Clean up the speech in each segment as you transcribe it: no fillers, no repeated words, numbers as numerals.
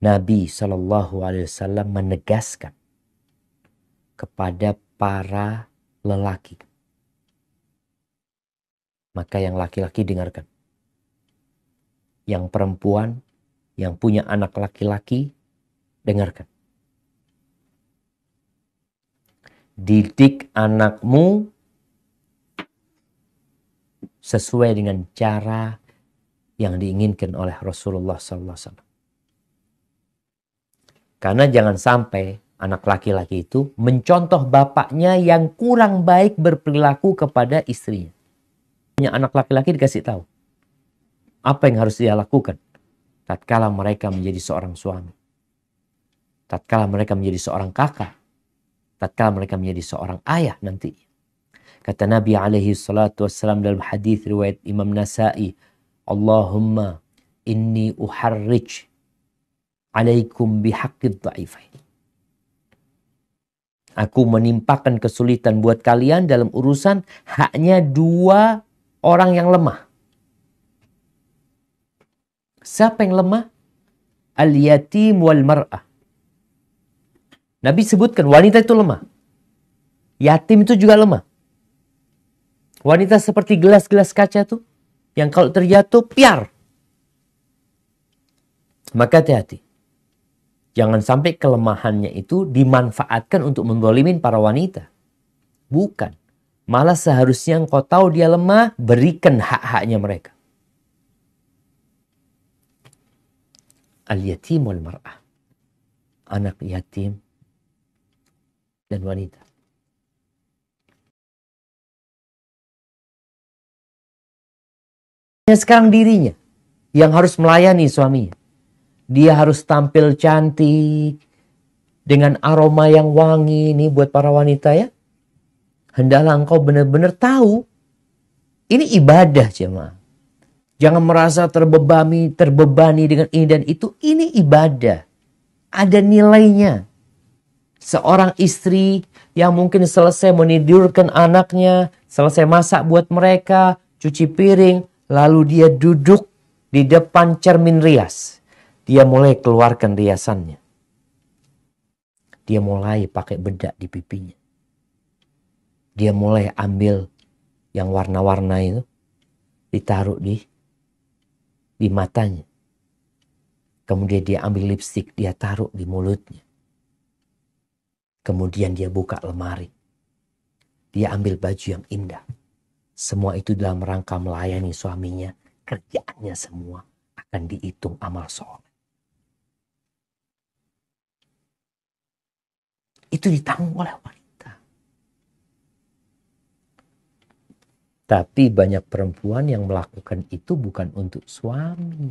Nabi SAW menegaskan kepada para lelaki. Maka yang laki-laki dengarkan. Yang perempuan, yang punya anak laki-laki, dengarkan. Didik anakmu sesuai dengan cara yang diinginkan oleh Rasulullah SAW. Karena jangan sampai anak laki-laki itu mencontoh bapaknya yang kurang baik berperilaku kepada istrinya. Punya anak laki-laki dikasih tahu apa yang harus dia lakukan tatkala mereka menjadi seorang suami, tatkala mereka menjadi seorang kakak, tatkala mereka menjadi seorang ayah nanti. Kata Nabi alaihi salatu wassalam dalam hadis riwayat Imam Nasa'i, Allahumma inni uharrij alaikum bihaqqid dha'ifain. Aku menimpakan kesulitan buat kalian dalam urusan haknya dua orang yang lemah. Siapa yang lemah? Al-yatim wal mar'ah. Nabi sebutkan wanita itu lemah. Yatim itu juga lemah. Wanita seperti gelas-gelas kaca tuh, yang kalau terjatuh, piar. Maka hati-hati. Jangan sampai kelemahannya itu dimanfaatkan untuk menzalimin para wanita. Bukan. Malah seharusnya engkau tahu dia lemah, berikan hak-haknya mereka. Al-yatim wal mar'ah. Anak yatim dan wanita. Sekarang dirinya yang harus melayani suaminya. Dia harus tampil cantik dengan aroma yang wangi. Ini buat para wanita ya. Hendaklah engkau benar-benar tahu ini ibadah jemaah. Jangan merasa terbebani dengan ini dan itu. Ini ibadah. Ada nilainya. Seorang istri yang mungkin selesai menidurkan anaknya, selesai masak buat mereka, cuci piring, lalu dia duduk di depan cermin rias. Dia mulai keluarkan riasannya. Dia mulai pakai bedak di pipinya. Dia mulai ambil yang warna-warna itu, ditaruh di matanya. Kemudian dia ambil lipstik, dia taruh di mulutnya. Kemudian dia buka lemari. Dia ambil baju yang indah. Semua itu dalam rangka melayani suaminya. Kerjaannya semua akan dihitung amal soleh. Itu ditanggung oleh wanita. Tapi banyak perempuan yang melakukan itu bukan untuk suami.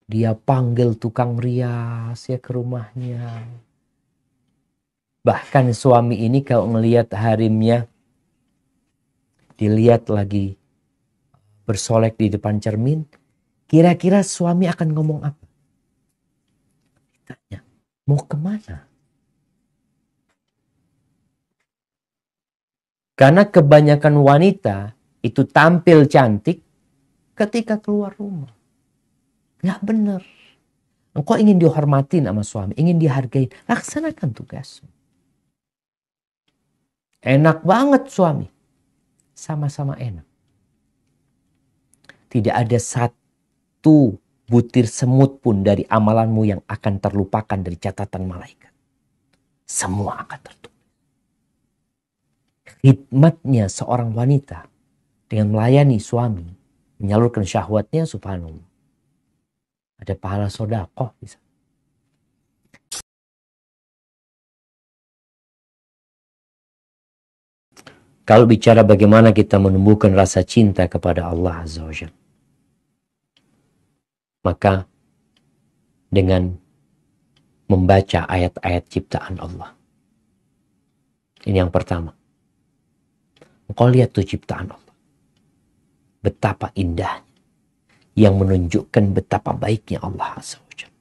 Dia panggil tukang rias ya ke rumahnya. Bahkan suami ini kalau ngelihat harimnya, dilihat lagi bersolek di depan cermin, kira-kira suami akan ngomong apa? Tanya, mau kemana? Karena kebanyakan wanita itu tampil cantik ketika keluar rumah. Nggak benar. Engkau ingin dihormatin sama suami, ingin dihargai, laksanakan tugasmu. Enak banget suami. Sama-sama enak. Tidak ada satu butir semut pun dari amalanmu yang akan terlupakan dari catatan malaikat. Semua akan tertulis. Khidmatnya seorang wanita dengan melayani suami, menyalurkan syahwatnya, subhanallah. Ada pahala sedekah bisa. Kalau bicara bagaimana kita menumbuhkan rasa cinta kepada Allah Azza wa Jalla, maka dengan membaca ayat-ayat ciptaan Allah. Ini yang pertama. Engkau lihat tuh ciptaan Allah. Betapa indahnya. Yang menunjukkan betapa baiknya Allah Azza wa Jalla.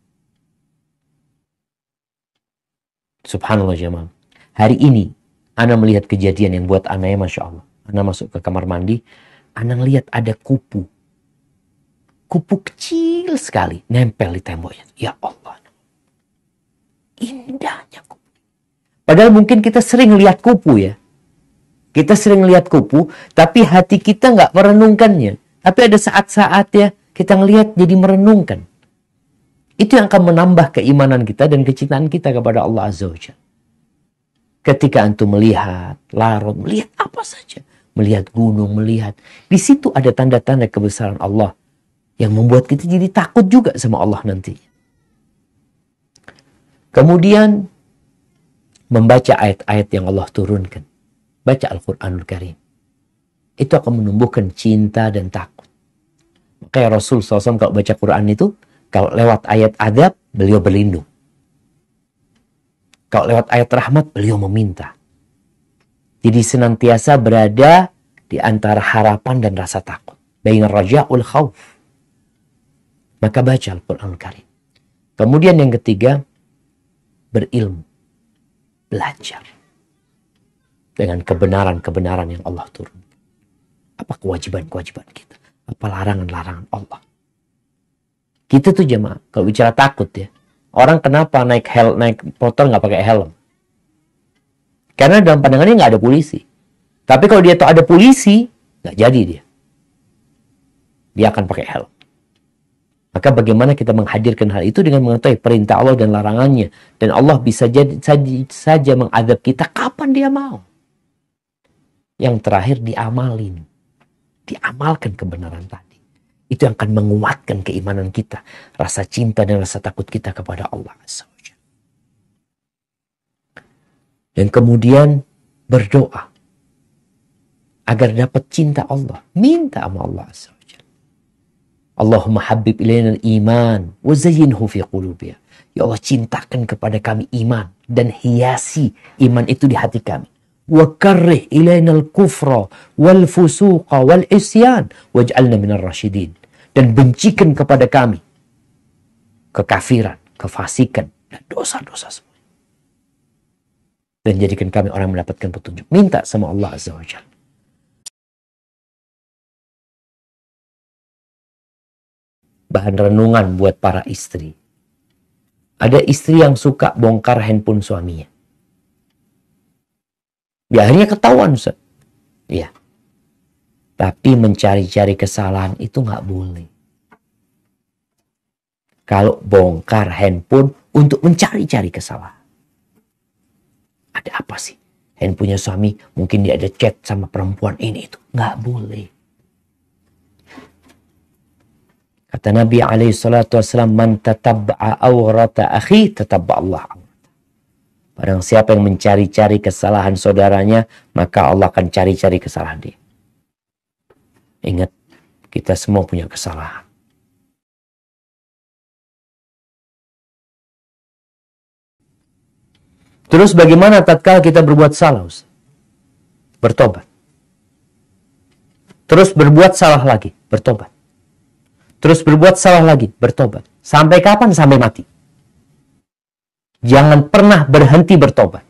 Subhanallah jemaah. Hari ini Ana melihat kejadian yang buat Ana ya Masya Allah. Ana masuk ke kamar mandi. Ana lihat ada kupu. kupu kecil sekali nempel di temboknya. Ya Allah. Indahnya kupu. Padahal mungkin kita sering lihat kupu ya. Kita sering lihat kupu, tapi hati kita nggak merenungkannya. Tapi ada saat-saat ya, kita ngelihat jadi merenungkan. Itu yang akan menambah keimanan kita dan kecintaan kita kepada Allah Azza wa Jalla. Ketika antum melihat laut, melihat apa saja. Melihat gunung, melihat. Di situ ada tanda-tanda kebesaran Allah. Yang membuat kita jadi takut juga sama Allah nanti. Kemudian, membaca ayat-ayat yang Allah turunkan. Baca Al-Quranul Karim. Itu akan menumbuhkan cinta dan takut. Makanya Rasul SAW kalau baca Quran itu, kalau lewat ayat adab, beliau berlindung. Kalau lewat ayat rahmat, beliau meminta. Jadi senantiasa berada di antara harapan dan rasa takut. Baina raja'ul khawf. Maka baca Al-Quranul Karim. Kemudian yang ketiga, berilmu. Belajar. Dengan kebenaran-kebenaran yang Allah turunkan. Apa kewajiban-kewajiban kita? Apa larangan-larangan Allah? Kita tuh jemaah, kalau bicara takut ya. Orang kenapa naik motor nggak pakai helm? Karena dalam pandangannya nggak ada polisi. Tapi kalau dia tahu ada polisi, nggak jadi dia. Dia akan pakai helm. Maka bagaimana kita menghadirkan hal itu dengan mengetahui perintah Allah dan larangannya. Dan Allah bisa saja mengadab kita kapan dia mau. Yang terakhir diamalin. Diamalkan kebenaran tadi. Itu yang akan menguatkan keimanan kita. Rasa cinta dan rasa takut kita kepada Allah Azza wa Jalla. Dan kemudian berdoa. Agar dapat cinta Allah. Minta sama Allah Azza wa Jalla. Allahumma habib ilaina al-iman. Wa zayyinhu fi qulubina. Ya Allah, cintakan kepada kami iman. Dan hiasi iman itu di hati kami. Wa karrih ilaina al-kufra wal fusuqa wal isyan waj'alna minar rasyidin. Dan bencikan kepada kami kekafiran, kefasikan dan dosa-dosa semua. Dan jadikan kami orang yang mendapatkan petunjuk. Minta sama Allah Azza wa Jalla. Bahan renungan buat para istri. Ada istri yang suka bongkar handphone suaminya. Ya, akhirnya ketahuan, Ustaz. Iya. Tapi mencari-cari kesalahan itu nggak boleh. Kalau bongkar handphone untuk mencari-cari kesalahan. Ada apa sih? Handphonenya suami, mungkin dia ada chat sama perempuan ini itu. Nggak boleh. Kata Nabi SAW, man tatabba'a awrata akhi, tatabba'a Allah. Barang siapa yang mencari-cari kesalahan saudaranya, maka Allah akan cari-cari kesalahan dia. Ingat, kita semua punya kesalahan. Terus bagaimana tatkala kita berbuat salah? Bertobat. Terus berbuat salah lagi, bertobat. Terus berbuat salah lagi, bertobat. Sampai kapan? Sampai mati. Jangan pernah berhenti bertobat.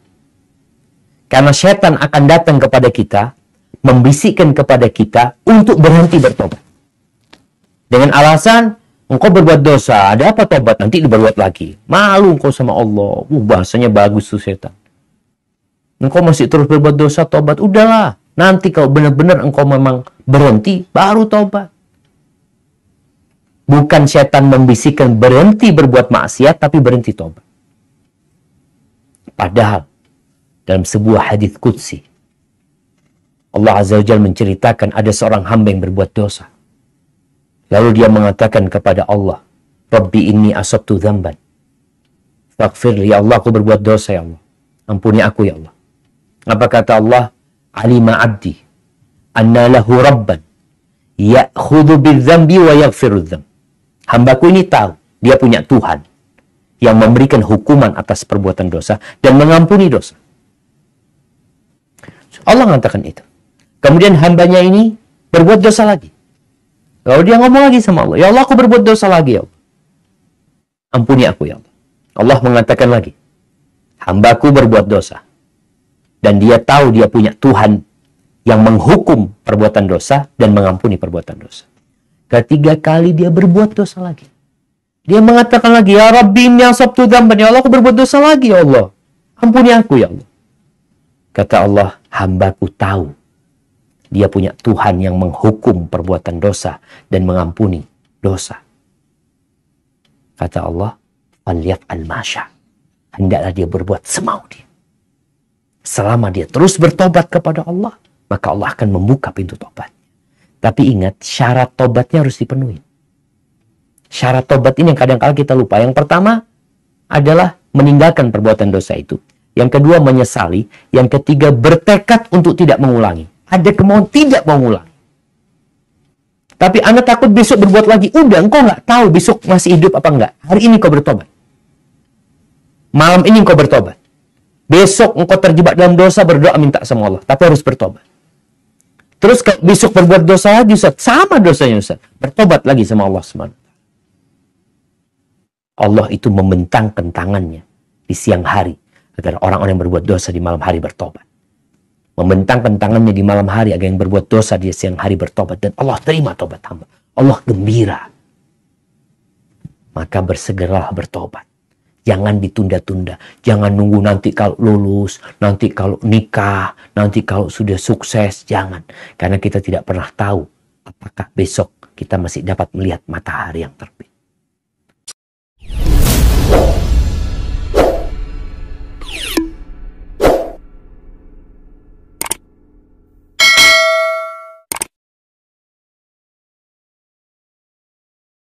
Karena setan akan datang kepada kita, membisikkan kepada kita untuk berhenti bertobat. Dengan alasan, engkau berbuat dosa, ada apa tobat? Nanti diberbuat lagi. Malu engkau sama Allah. Bahasanya bagus tuh setan. Engkau masih terus berbuat dosa, tobat. Udahlah, nanti kalau benar-benar engkau memang berhenti, baru tobat. Bukan setan membisikkan berhenti berbuat maksiat, tapi berhenti tobat. Padahal dalam sebuah hadis qudsi Allah Azza wa Jalla menceritakan ada seorang hamba yang berbuat dosa. Lalu dia mengatakan kepada Allah, Rabbi inni asabtu dzamban faghfir li, ya Allah, aku berbuat dosa ya Allah. Ampuni aku ya Allah. Apa kata Allah? Alima abdi anna lahu rabban ya'khudhu bidzambi wa yaghfiru dzamb. Hambaku ini tahu dia punya Tuhan yang memberikan hukuman atas perbuatan dosa dan mengampuni dosa. Allah mengatakan itu. Kemudian hambanya ini berbuat dosa lagi. Lalu dia ngomong lagi sama Allah, ya Allah, aku berbuat dosa lagi ya Allah. Ampuni aku ya Allah. Allah mengatakan lagi, hambaku berbuat dosa. Dan dia tahu dia punya Tuhan yang menghukum perbuatan dosa dan mengampuni perbuatan dosa. Ketiga kali dia berbuat dosa lagi. Dia mengatakan lagi, ya Rabbi inni asabtu dzamban, ya Allah aku berbuat dosa lagi ya Allah. Ampuni aku ya Allah. Kata Allah, hambaku tahu dia punya Tuhan yang menghukum perbuatan dosa dan mengampuni dosa. Kata Allah, falyaf'al ma syaa. Hendaklah dia berbuat semau dia. Selama dia terus bertobat kepada Allah, maka Allah akan membuka pintu tobat. Tapi ingat, syarat tobatnya harus dipenuhi. Syarat tobat ini yang kadang-kadang kita lupa. Yang pertama adalah meninggalkan perbuatan dosa itu. Yang kedua menyesali. Yang ketiga bertekad untuk tidak mengulangi. Ada kemauan tidak mengulangi. Tapi Anda takut besok berbuat lagi. Udah, engkau nggak tahu besok masih hidup apa enggak. Hari ini kau bertobat. Malam ini engkau bertobat. Besok engkau terjebak dalam dosa, berdoa minta sama Allah. Tapi harus bertobat. Terus besok berbuat dosa lagi, Ustaz. Sama dosanya, Ustaz. Bertobat lagi sama Allah SWT. Allah itu membentangkan tangannya di siang hari agar orang-orang yang berbuat dosa di malam hari bertobat. Membentangkan tangannya di malam hari agar yang berbuat dosa di siang hari bertobat. Dan Allah terima tobat hamba. Allah gembira. Maka bersegeralah bertobat. Jangan ditunda-tunda. Jangan nunggu nanti kalau lulus, nanti kalau nikah, nanti kalau sudah sukses. Jangan. Karena kita tidak pernah tahu apakah besok kita masih dapat melihat matahari yang terbit.